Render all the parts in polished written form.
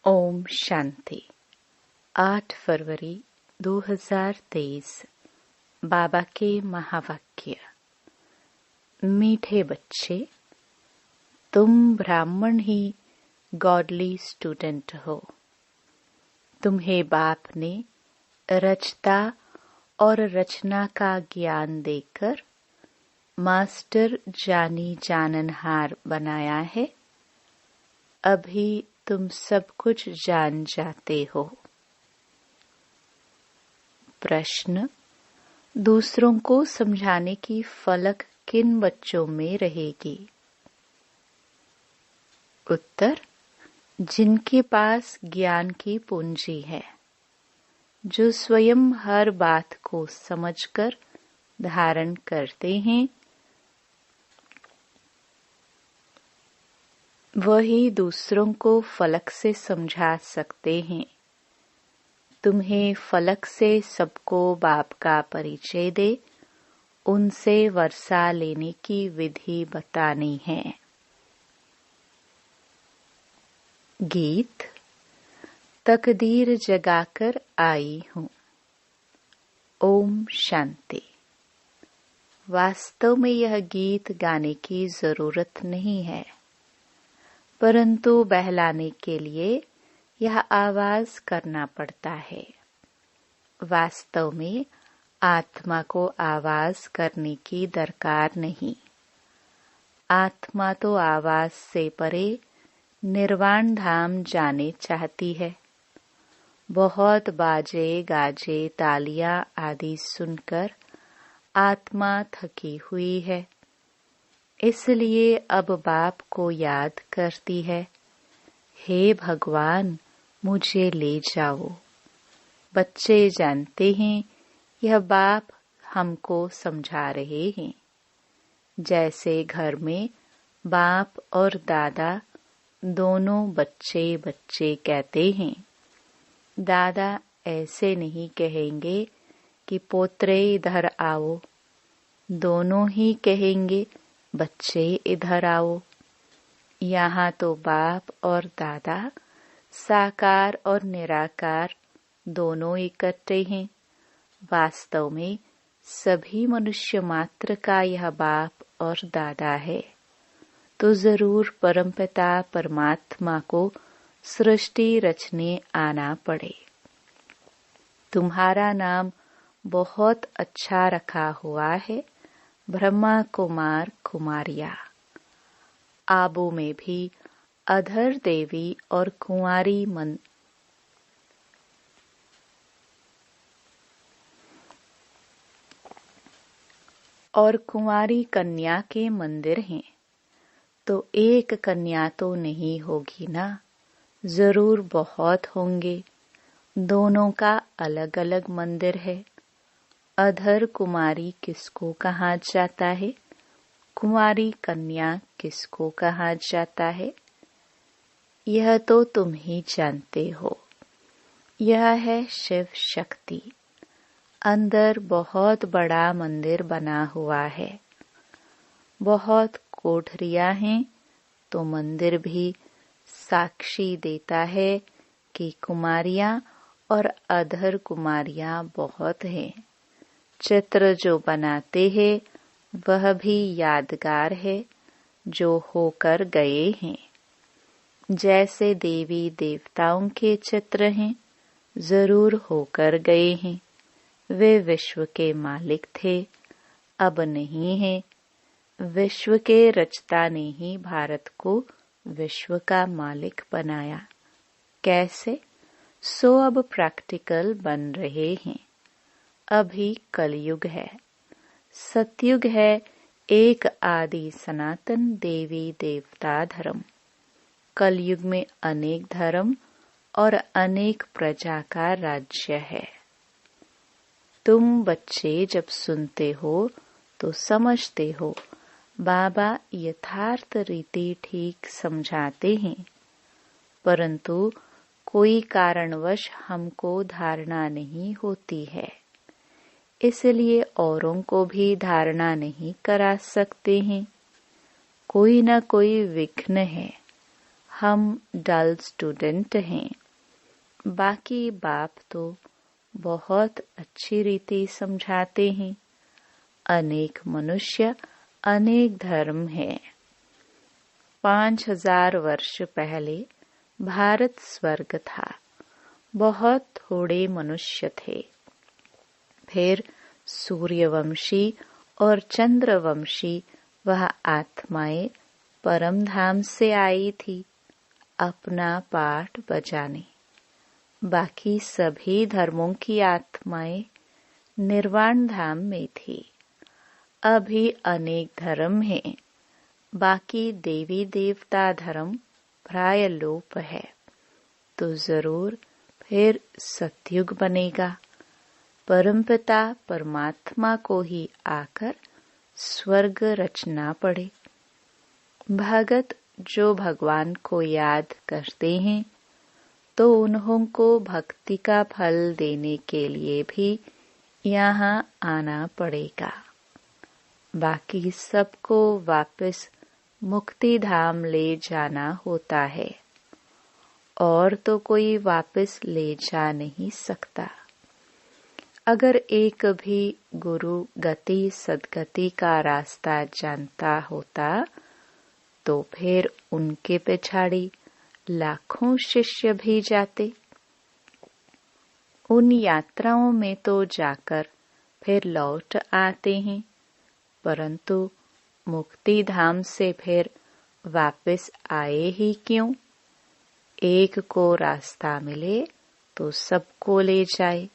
ओम शांति। 8 फरवरी 2023। बाबा के महावाक्य। मीठे बच्चे, तुम ब्राह्मण ही गॉडली स्टूडेंट हो। तुम्हें बाप ने रचता और रचना का ज्ञान देकर मास्टर जानी जाननहार बनाया है। अभी तुम सब कुछ जान जाते हो। प्रश्न: दूसरों को समझाने की फलक किन बच्चों में रहेगी? उत्तर: जिनके पास ज्ञान की पूंजी है, जो स्वयं हर बात को समझकर धारण करते हैं, वही दूसरों को फलक से समझा सकते हैं। तुम्हें फलक से सबको बाप का परिचय दे उनसे वर्षा लेने की विधि बतानी है। गीत। तकदीर जगाकर आई हूँ। ओम शांति। वास्तव में यह गीत गाने की जरूरत नहीं है, परंतु बहलाने के लिए यह आवाज करना पड़ता है। वास्तव में आत्मा को आवाज करने की दरकार नहीं। आत्मा तो आवाज से परे निर्वाण धाम जाने चाहती है। बहुत बाजे गाजे तालियां आदि सुनकर आत्मा थकी हुई है, इसलिए अब बाप को याद करती है। हे भगवान, मुझे ले जाओ। बच्चे जानते हैं यह बाप हमको समझा रहे हैं। जैसे घर में बाप और दादा दोनों बच्चे बच्चे कहते हैं। दादा ऐसे नहीं कहेंगे कि पोत्रे इधर आओ, दोनों ही कहेंगे बच्चे इधर आओ। यहाँ तो बाप और दादा साकार और निराकार दोनों इकट्ठे हैं। वास्तव में सभी मनुष्य मात्र का यह बाप और दादा है, तो जरूर परमपिता परमात्मा को सृष्टि रचने आना पड़े। तुम्हारा नाम बहुत अच्छा रखा हुआ है, ब्रह्मा कुमार कुमारिया। आबू में भी अधर देवी और कुंवारी कुंवारी कन्या के मंदिर हैं, तो एक कन्या तो नहीं होगी ना, जरूर बहुत होंगे। दोनों का अलग अलग मंदिर है। अधर कुमारी किसको कहा जाता है? कुंवारी कन्या किसको कहा जाता है? यह तो तुम ही जानते हो। यह है शिव शक्ति। अंदर बहुत बड़ा मंदिर बना हुआ है। बहुत कोठरियां हैं, तो मंदिर भी साक्षी देता है कि कुमारियां और अधर कुमारियां बहुत हैं। चित्र जो बनाते हैं वह भी यादगार है, जो होकर गए हैं। जैसे देवी देवताओं के चित्र हैं, जरूर होकर गए हैं। वे विश्व के मालिक थे, अब नहीं है। विश्व के रचता ने ही भारत को विश्व का मालिक बनाया। कैसे? सो अब प्रैक्टिकल बन रहे हैं। अभी कलयुग है, सतयुग है। एक आदि सनातन देवी देवता धर्म। कलयुग में अनेक धर्म और अनेक प्रजा का राज्य है। तुम बच्चे जब सुनते हो तो समझते हो बाबा यथार्थ रीति ठीक समझाते हैं, परंतु कोई कारणवश हमको धारणा नहीं होती है, इसलिए औरों को भी धारणा नहीं करा सकते हैं। कोई न कोई विघ्न है। हम डल स्टूडेंट हैं। बाकी बाप तो बहुत अच्छी रीति समझाते हैं। अनेक मनुष्य, अनेक धर्म हैं। 5000 वर्ष पहले भारत स्वर्ग था। बहुत थोड़े मनुष्य थे। फिर सूर्यवंशी और चंद्रवंशी वह आत्माएं परम धाम से आई थी अपना पाठ बजाने। बाकी सभी धर्मों की आत्माएं निर्वाण धाम में थी। अभी अनेक धर्म हैं। बाकी देवी देवता धर्म प्राय लोप है। तो जरूर फिर सतयुग बनेगा। परमपिता परमात्मा को ही आकर स्वर्ग रचना पड़े। भगत जो भगवान को याद करते हैं तो उन्हों को भक्ति का फल देने के लिए भी यहाँ आना पड़ेगा। बाकी सबको वापस मुक्ति धाम ले जाना होता है और तो कोई वापस ले जा नहीं सकता। अगर एक भी गुरु गति सद्गति का रास्ता जानता होता तो फिर उनके पिछाड़ी लाखों शिष्य भी जाते। उन यात्राओं में तो जाकर फिर लौट आते हैं, परंतु मुक्ति धाम से फिर वापस आए ही क्यों? एक को रास्ता मिले तो सबको ले जाए।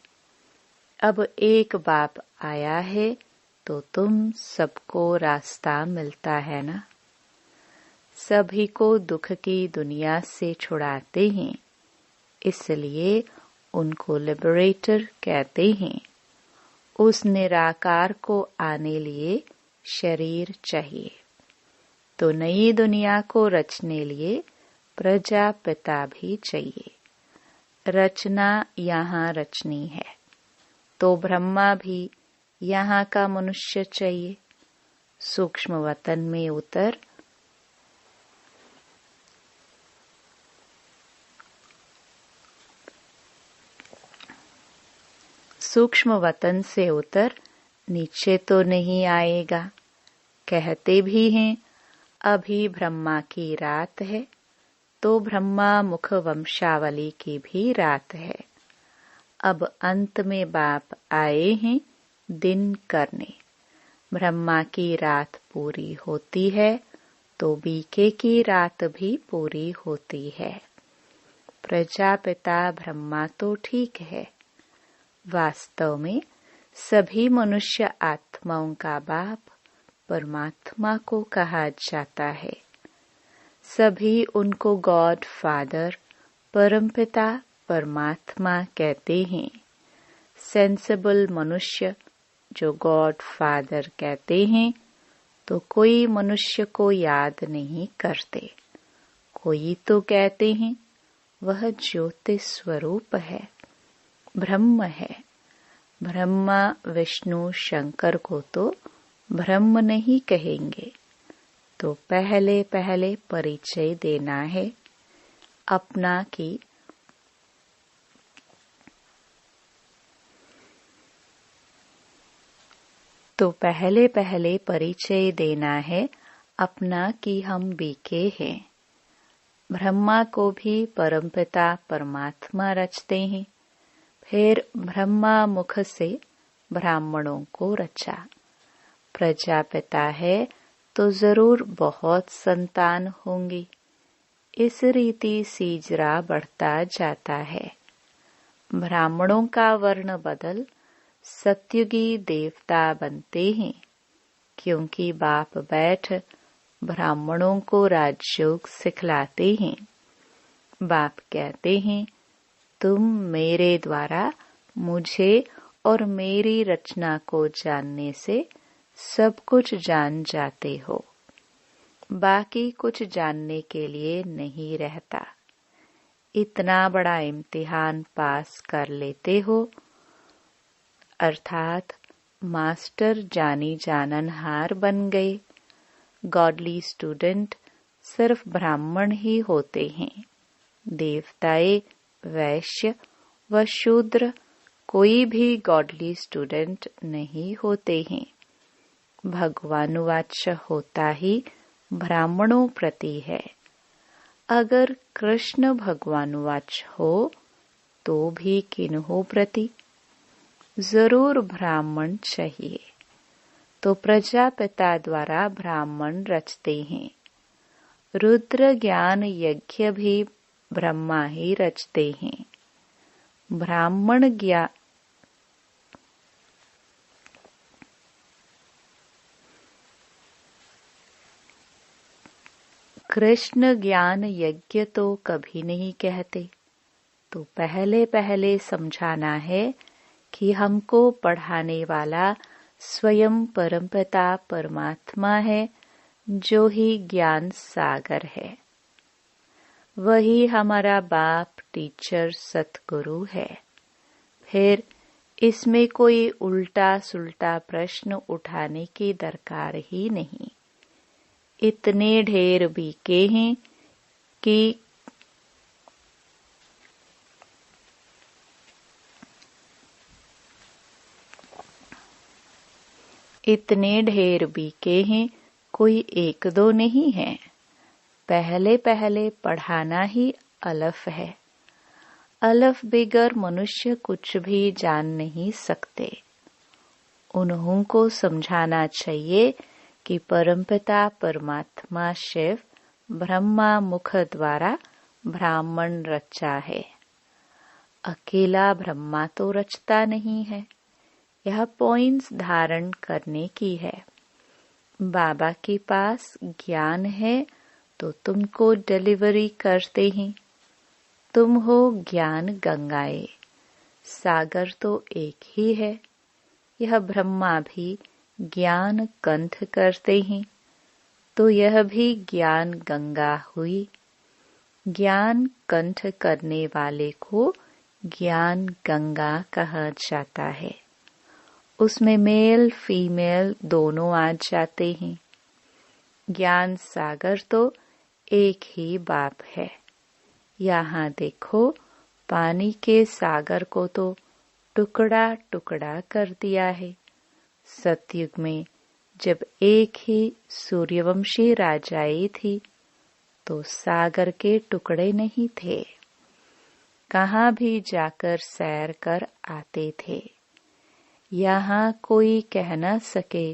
अब एक बाप आया है तो तुम सबको रास्ता मिलता है ना। सभी को दुख की दुनिया से छुड़ाते हैं, इसलिए उनको लिबरेटर कहते हैं। उस निराकार को आने लिए शरीर चाहिए, तो नई दुनिया को रचने लिए प्रजापिता भी चाहिए। रचना यहाँ रचनी है तो ब्रह्मा भी यहाँ का मनुष्य चाहिए। सूक्ष्म वतन में उतर सूक्ष्म वतन से उतर नीचे तो नहीं आएगा। कहते भी हैं अभी ब्रह्मा की रात है तो ब्रह्मा मुख वंशावली की भी रात है। अब अंत में बाप आए हैं दिन करने। ब्रह्मा की रात पूरी होती है तो बीके की रात भी पूरी होती है। प्रजापिता ब्रह्मा तो ठीक है, वास्तव में सभी मनुष्य आत्माओं का बाप परमात्मा को कहा जाता है। सभी उनको गॉड फादर परमपिता परमात्मा कहते हैं। सेंसिबल मनुष्य जो गॉड फादर कहते हैं तो कोई मनुष्य को याद नहीं करते। कोई तो कहते हैं वह ज्योति स्वरूप है, ब्रह्म है। ब्रह्मा विष्णु शंकर को तो ब्रह्म नहीं कहेंगे। तो पहले पहले परिचय देना है अपना की परिचय देना है अपना कि हम बीके हैं। ब्रह्मा को भी परमपिता परमात्मा रचते हैं। फिर ब्रह्मा मुख से ब्राह्मणों को रचा। प्रजापिता है तो जरूर बहुत संतान होंगी। इस रीति सीजरा बढ़ता जाता है। ब्राह्मणों का वर्ण बदल सत्युगी देवता बनते हैं, क्योंकि बाप बैठ ब्राह्मणों को राजयोग सिखलाते हैं। बाप कहते हैं तुम मेरे द्वारा मुझे और मेरी रचना को जानने से सब कुछ जान जाते हो। बाकी कुछ जानने के लिए नहीं रहता। इतना बड़ा इम्तिहान पास कर लेते हो, अर्थात मास्टर जानी जाननहार बन गए। गॉडली स्टूडेंट सिर्फ ब्राह्मण ही होते हैं। देवताएं, वैश्य वह शूद्र कोई भी गॉडली स्टूडेंट नहीं होते हैं। भगवानुवाच होता ही ब्राह्मणों प्रति है। अगर कृष्ण भगवानुवाच हो तो भी किन्हों प्रति? जरूर ब्राह्मण चाहिए। तो प्रजापिता द्वारा ब्राह्मण रचते हैं। रुद्र ज्ञान यज्ञ भी ब्रह्मा ही रचते हैं। ब्राह्मण ज्ञान कृष्ण ज्ञान यज्ञ तो कभी नहीं कहते। तो पहले पहले समझाना है कि हमको पढ़ाने वाला स्वयं परमपिता परमात्मा है, जो ही ज्ञान सागर है। वही हमारा बाप, टीचर, सतगुरु है। फिर इसमें कोई उल्टा सुल्टा प्रश्न उठाने की दरकार ही नहीं। इतने ढेर बीके हैं कि कोई एक दो नहीं है। पहले पहले पढ़ाना ही अलफ है। अलफ बगैर मनुष्य कुछ भी जान नहीं सकते। उन्हों को समझाना चाहिए कि परमपिता परमात्मा शिव ब्रह्मा मुख द्वारा ब्राह्मण रचा है। अकेला ब्रह्मा तो रचता नहीं है। यह पॉइंट्स धारण करने की है। बाबा के पास ज्ञान है तो तुमको डिलीवरी करते हैं। तुम हो ज्ञान गंगाए। सागर तो एक ही है। यह ब्रह्मा भी ज्ञान कंठ करते हैं, तो यह भी ज्ञान गंगा हुई। ज्ञान कंठ करने वाले को ज्ञान गंगा कहा जाता है। उसमें मेल फीमेल दोनों आ जाते हैं। ज्ञान सागर तो एक ही बाप है। यहाँ देखो, पानी के सागर को तो टुकड़ा टुकड़ा कर दिया है। सतयुग में जब एक ही सूर्यवंशी राजाई थी तो सागर के टुकड़े नहीं थे। कहाँ भी जाकर सैर कर आते थे। यहाँ कोई कह न सके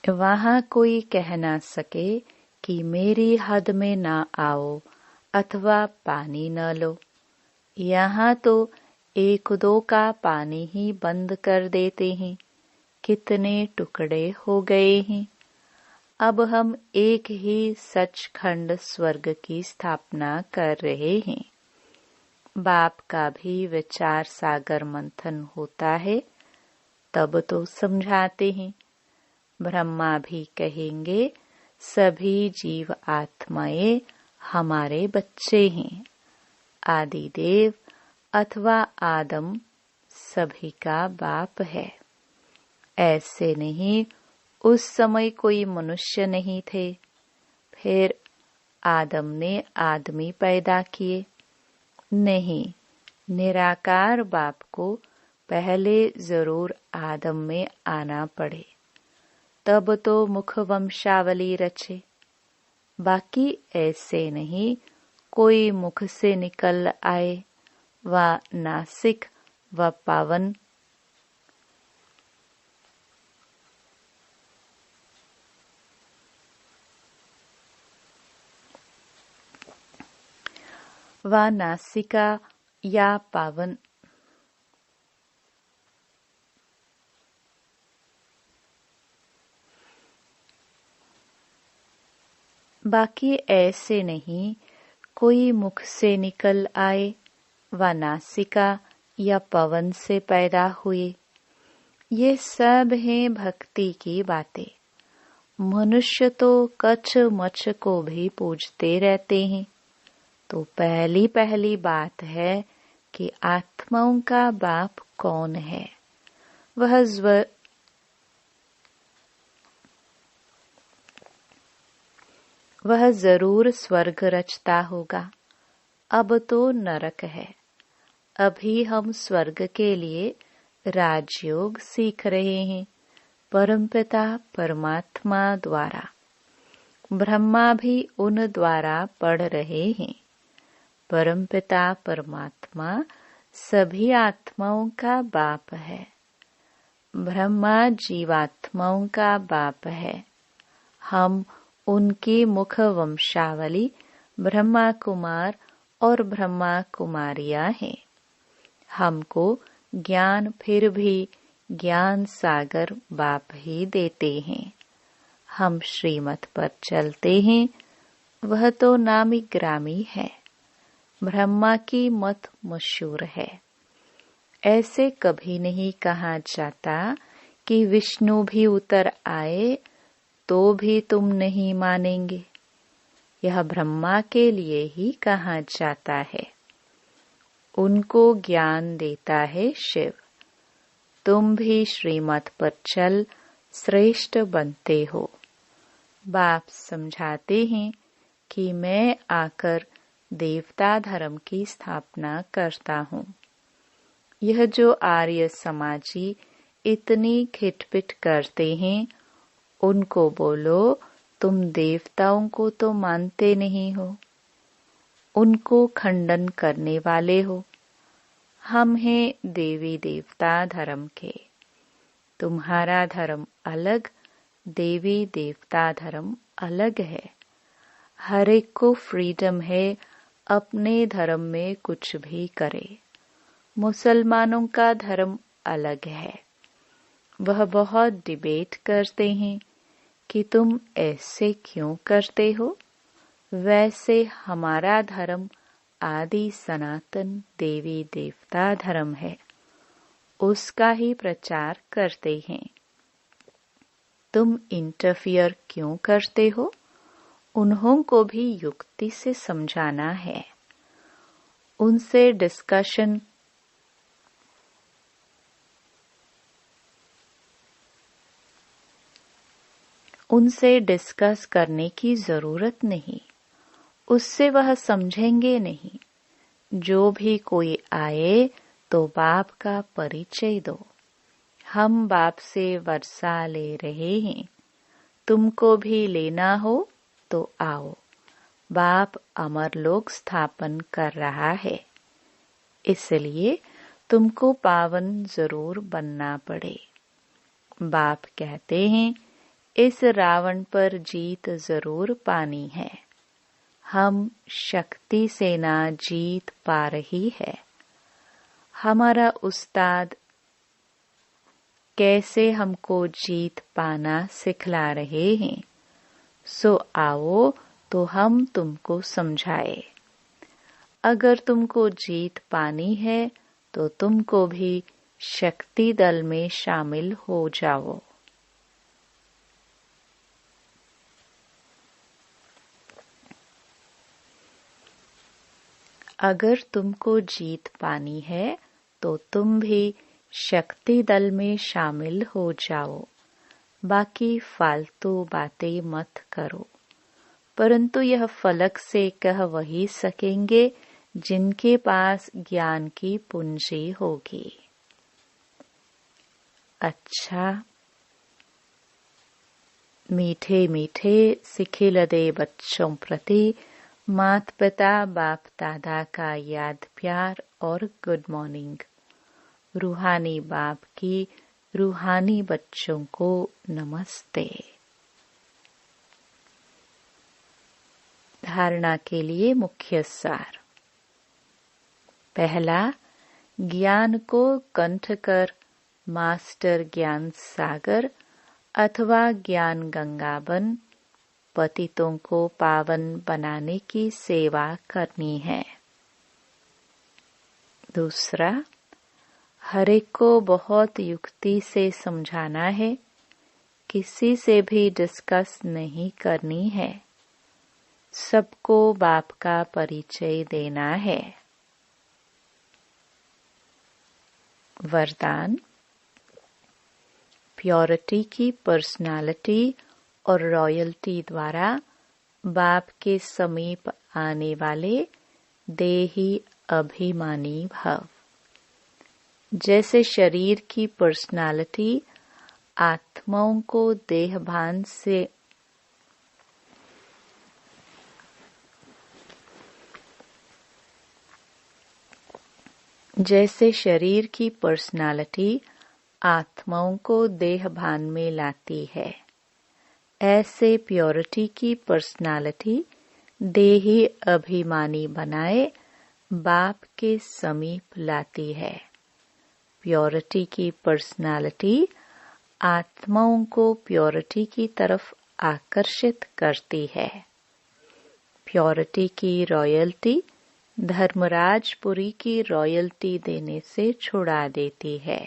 वहाँ कोई कह न सके कि मेरी हद में ना आओ अथवा पानी न लो। यहाँ तो एक दो का पानी ही बंद कर देते हैं। कितने टुकड़े हो गए हैं। अब हम एक ही सचखंड स्वर्ग की स्थापना कर रहे हैं। बाप का भी विचार सागर मंथन होता है, तब तो समझाते हैं। ब्रह्मा भी कहेंगे सभी जीव आत्माएं हमारे बच्चे हैं। आदिदेव अथवा आदम सभी का बाप है। ऐसे नहीं, उस समय कोई मनुष्य नहीं थे, फिर आदम ने आदमी पैदा किए। नहीं, निराकार बाप को पहले जरूर आदम में आना पड़े, तब तो मुख वंशावली रचे। बाकी ऐसे नहीं कोई मुख से निकल आए व नासिक व पावन व नासिका या पावन बाकी ऐसे नहीं कोई मुख से निकल आए व नासिका या पवन से पैदा हुए। ये सब हैं भक्ति की बातें। मनुष्य तो कछ मछ को भी पूजते रहते हैं। तो पहली पहली बात है कि आत्माओं का बाप कौन है। वह जरूर स्वर्ग रचता होगा। अब तो नरक है। अभी हम स्वर्ग के लिए राजयोग सीख रहे हैं परमपिता परमात्मा द्वारा। ब्रह्मा भी उन द्वारा पढ़ रहे हैं। परमपिता परमात्मा सभी आत्माओं का बाप है। ब्रह्मा जीवात्माओं का बाप है। हम उनकी मुख वंशावली ब्रह्मा कुमार और ब्रह्मा कुमारियां हैं। हमको ज्ञान फिर भी ज्ञान सागर बाप ही देते हैं। हम श्रीमत पर चलते हैं, वह तो नामी ग्रामी है। ब्रह्मा की मत मशहूर है। ऐसे कभी नहीं कहा जाता कि विष्णु भी उतर आए तो भी तुम नहीं मानेंगे। यह ब्रह्मा के लिए ही कहा जाता है। उनको ज्ञान देता है शिव। तुम भी श्रीमत पर चल श्रेष्ठ बनते हो। बाप समझाते हैं कि मैं आकर देवता धर्म की स्थापना करता हूँ। यह जो आर्य समाजी इतनी खिटपिट करते हैं, उनको बोलो तुम देवताओं को तो मानते नहीं हो, उनको खंडन करने वाले हो। हम हैं देवी देवता धर्म के। तुम्हारा धर्म अलग, देवी देवता धर्म अलग है। हर एक को फ्रीडम है अपने धर्म में कुछ भी करे। मुसलमानों का धर्म अलग है। वह बहुत डिबेट करते हैं कि तुम ऐसे क्यों करते हो। वैसे हमारा धर्म आदि सनातन देवी देवता धर्म है, उसका ही प्रचार करते हैं। तुम इंटरफियर क्यों करते हो? उन्हों को भी युक्ति से समझाना है। उनसे डिस्कस करने की जरूरत नहीं। उससे वह समझेंगे नहीं। जो भी कोई आए तो बाप का परिचय दो। हम बाप से वर्षा ले रहे हैं, तुमको भी लेना हो तो आओ। बाप अमरलोक स्थापन कर रहा है, इसलिए तुमको पावन जरूर बनना पड़े। बाप कहते हैं इस रावण पर जीत जरूर पानी है। हम शक्ति से ना जीत पा रही है। हमारा उस्ताद कैसे हमको जीत पाना सिखला रहे हैं। सो आओ तो हम तुमको समझाए। अगर तुमको जीत पानी है तो तुमको भी शक्ति दल में शामिल हो जाओ। अगर तुमको जीत पानी है तो तुम भी शक्ति दल में शामिल हो जाओ। बाकी फालतू बातें मत करो। परंतु यह फलक से कह वही सकेंगे जिनके पास ज्ञान की पूंजी होगी। अच्छा, मीठे मीठे सिखिलदे बच्चों प्रति माता पिता बाप दादा का याद प्यार और गुड मॉर्निंग। रूहानी बाप की रूहानी बच्चों को नमस्ते। धारणा के लिए मुख्य सार। पहला, ज्ञान को कंठ कर मास्टर ज्ञान सागर अथवा ज्ञान गंगा बन पतितों को पावन बनाने की सेवा करनी है। दूसरा, हर एक को बहुत युक्ति से समझाना है, किसी से भी डिस्कस नहीं करनी है। सबको बाप का परिचय देना है। वरदान, प्योरिटी की पर्सनालिटी और रॉयल्टी द्वारा बाप के समीप आने वाले देही अभिमानी भाव। जैसे शरीर की पर्सनालिटी आत्माओं को देहभान से आत्माओं को देहभान में लाती है, ऐसे प्योरिटी की पर्सनालिटी देही अभिमानी बनाए बाप के समीप लाती है। प्योरिटी की पर्सनालिटी आत्माओं को प्योरिटी की तरफ आकर्षित करती है। प्योरिटी की रॉयल्टी धर्मराजपुरी की रॉयल्टी देने से छुड़ा देती है।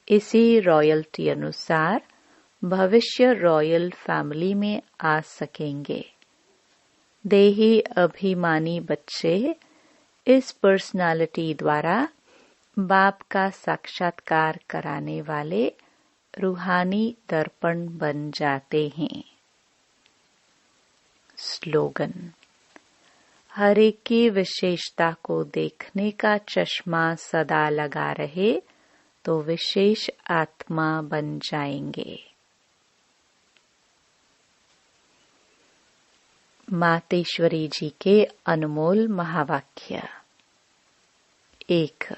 इसी रॉयल्टी अनुसार भविष्य रॉयल फैमिली में आ सकेंगे। देही अभिमानी बच्चे इस पर्सनालिटी द्वारा बाप का साक्षात्कार कराने वाले रूहानी दर्पण बन जाते हैं। स्लोगन: हर एक की विशेषता को देखने का चश्मा सदा लगा रहे तो विशेष आत्मा बन जाएंगे। मातेश्वरी जी के अनमोल महावाक्य। 1.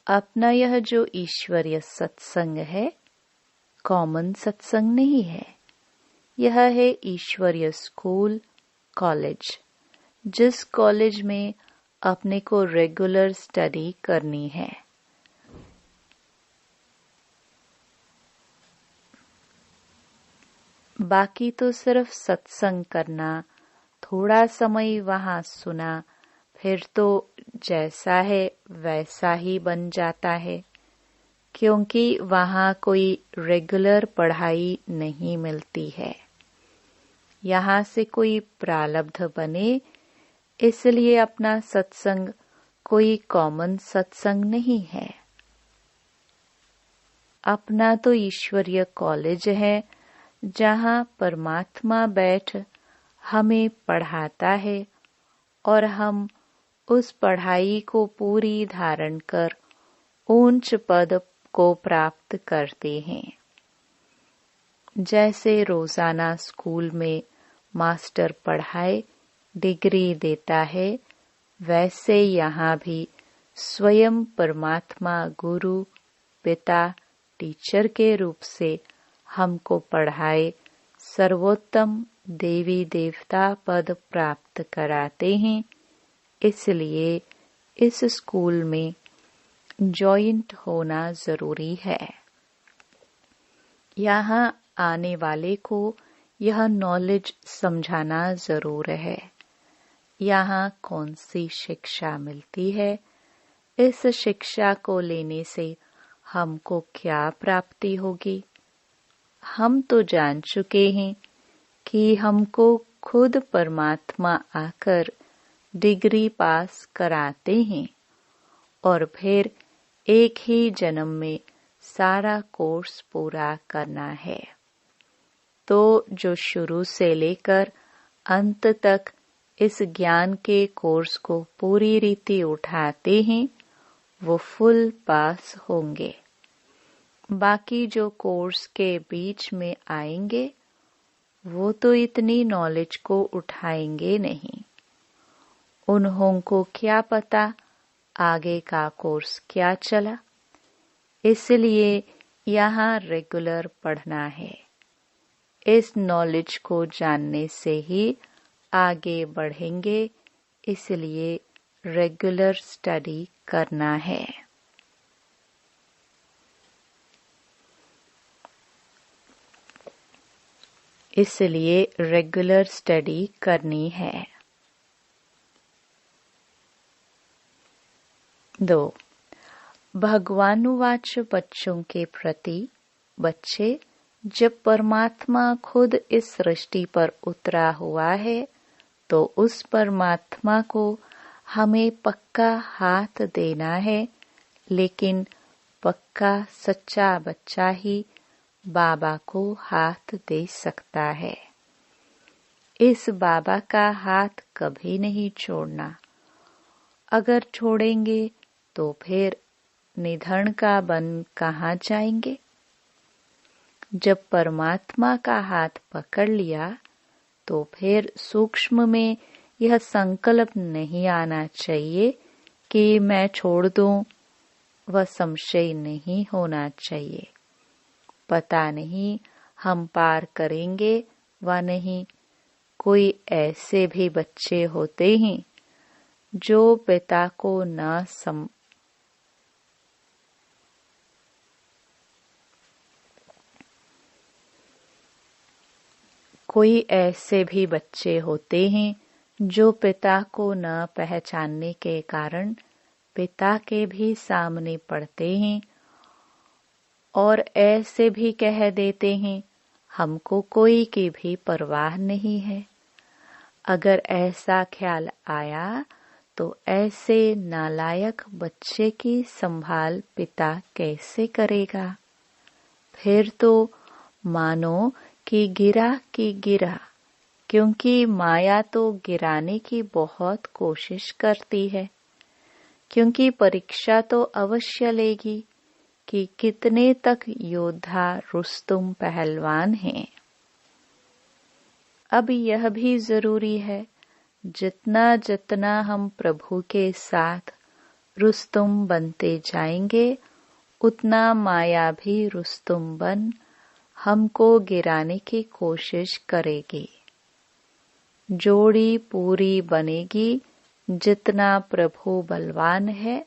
अपना यह जो ईश्वरीय सत्संग है, कॉमन सत्संग नहीं है। यह है ईश्वरीय स्कूल, कॉलेज, जिस कॉलेज में अपने को रेगुलर स्टडी करनी है। बाकी तो सिर्फ सत्संग करना, थोड़ा समय वहां सुना, फिर तो जैसा है वैसा ही बन जाता है, क्योंकि वहां कोई रेगुलर पढ़ाई नहीं मिलती है। यहाँ से कोई प्रारब्ध बने, इसलिए अपना सत्संग कोई कॉमन सत्संग नहीं है। अपना तो ईश्वरीय कॉलेज है, जहाँ परमात्मा बैठ हमें पढ़ाता है और हम उस पढ़ाई को पूरी धारण कर ऊंच पद को प्राप्त करते हैं। जैसे रोजाना स्कूल में मास्टर पढ़ाए डिग्री देता है, वैसे यहाँ भी स्वयं परमात्मा गुरु, पिता, टीचर के रूप से हमको पढ़ाए सर्वोत्तम देवी देवता पद प्राप्त कराते हैं। इसलिए इस स्कूल में जॉइंट होना जरूरी है। यहाँ आने वाले को यह नॉलेज समझाना जरूर है। यहाँ कौन सी शिक्षा मिलती है, इस शिक्षा को लेने से हमको क्या प्राप्ति होगी। हम तो जान चुके हैं कि हमको खुद परमात्मा आकर डिग्री पास कराते हैं और फिर एक ही जन्म में सारा कोर्स पूरा करना है। तो जो शुरू से लेकर अंत तक इस ज्ञान के कोर्स को पूरी रीति उठाते हैं, वो फुल पास होंगे। बाकी जो कोर्स के बीच में आएंगे, वो तो इतनी नॉलेज को उठाएंगे नहीं। उन्हों को क्या पता आगे का कोर्स क्या चला। इसलिए यहाँ रेगुलर पढ़ना है। इस नॉलेज को जानने से ही आगे बढ़ेंगे, इसलिए रेगुलर स्टडी करना है। इसलिए रेगुलर स्टडी करनी है। 2. भगवानुवाच बच्चों के प्रति। बच्चे, जब परमात्मा खुद इस सृष्टि पर उतरा हुआ है, तो उस परमात्मा को हमें पक्का हाथ देना है, लेकिन पक्का सच्चा बच्चा ही बाबा को हाथ दे सकता है। इस बाबा का हाथ कभी नहीं छोड़ना। अगर छोड़ेंगे तो फिर निधन का बन कहाँ जाएंगे। जब परमात्मा का हाथ पकड़ लिया तो फिर सूक्ष्म में यह संकल्प नहीं आना चाहिए कि मैं छोड़ दूं। वह संशय नहीं होना चाहिए। पता नहीं हम पार करेंगे व नहीं। कोई ऐसे भी बच्चे होते हैं जो पिता को कोई ऐसे भी बच्चे होते हैं जो पिता को न पहचानने के कारण पिता के भी सामने पड़ते हैं और ऐसे भी कह देते हैं हमको कोई की भी परवाह नहीं है। अगर ऐसा ख्याल आया तो ऐसे नालायक बच्चे की संभाल पिता कैसे करेगा। फिर तो मानो कि गिरा, क्योंकि माया तो गिराने की बहुत कोशिश करती है। क्योंकि परीक्षा तो अवश्य लेगी कि कितने तक योद्धा रुस्तुम पहलवान हैं। अब यह भी जरूरी है जितना जितना हम प्रभु के साथ रुस्तुम बनते जाएंगे उतना माया भी रुस्तुम बन हमको गिराने की कोशिश करेगी। जोड़ी पूरी बनेगी। जितना प्रभु बलवान है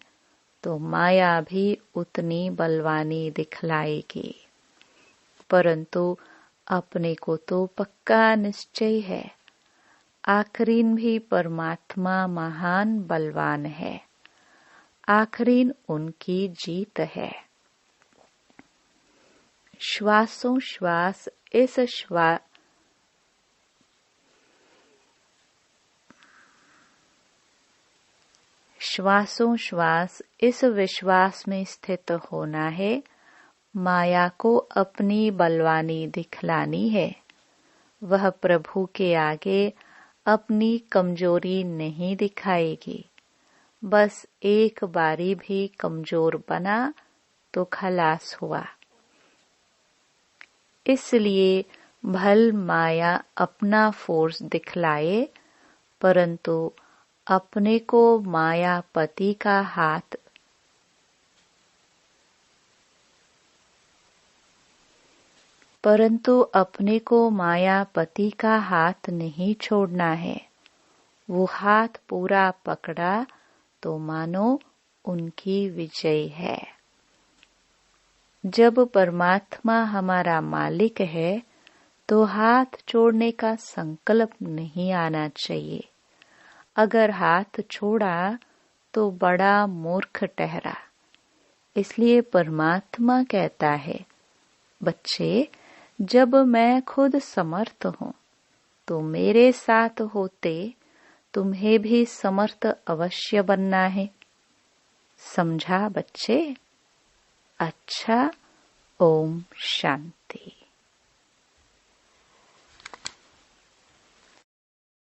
तो माया भी उतनी बलवानी दिखलाएगी। परंतु अपने को तो पक्का निश्चय है आखरीन भी परमात्मा महान बलवान है। आखरीन उनकी जीत है। श्वासों श्वास इस विश्वास में स्थित होना है। माया को अपनी बलवानी दिखलानी है। वह प्रभु के आगे अपनी कमजोरी नहीं दिखाएगी। बस एक बारी भी कमजोर बना तो खलास हुआ। इसलिए भल माया अपना फोर्स दिखलाए परंतु अपने को मायापति का हाथ नहीं छोड़ना है। वो हाथ पूरा पकड़ा तो मानो उनकी विजय है। जब परमात्मा हमारा मालिक है तो हाथ छोड़ने का संकल्प नहीं आना चाहिए। अगर हाथ छोड़ा तो बड़ा मूर्ख ठहरा। इसलिए परमात्मा कहता है बच्चे जब मैं खुद समर्थ हूँ तो मेरे साथ होते तुम्हें भी समर्थ अवश्य बनना है। समझा बच्चे? अच्छा, ओम शांति।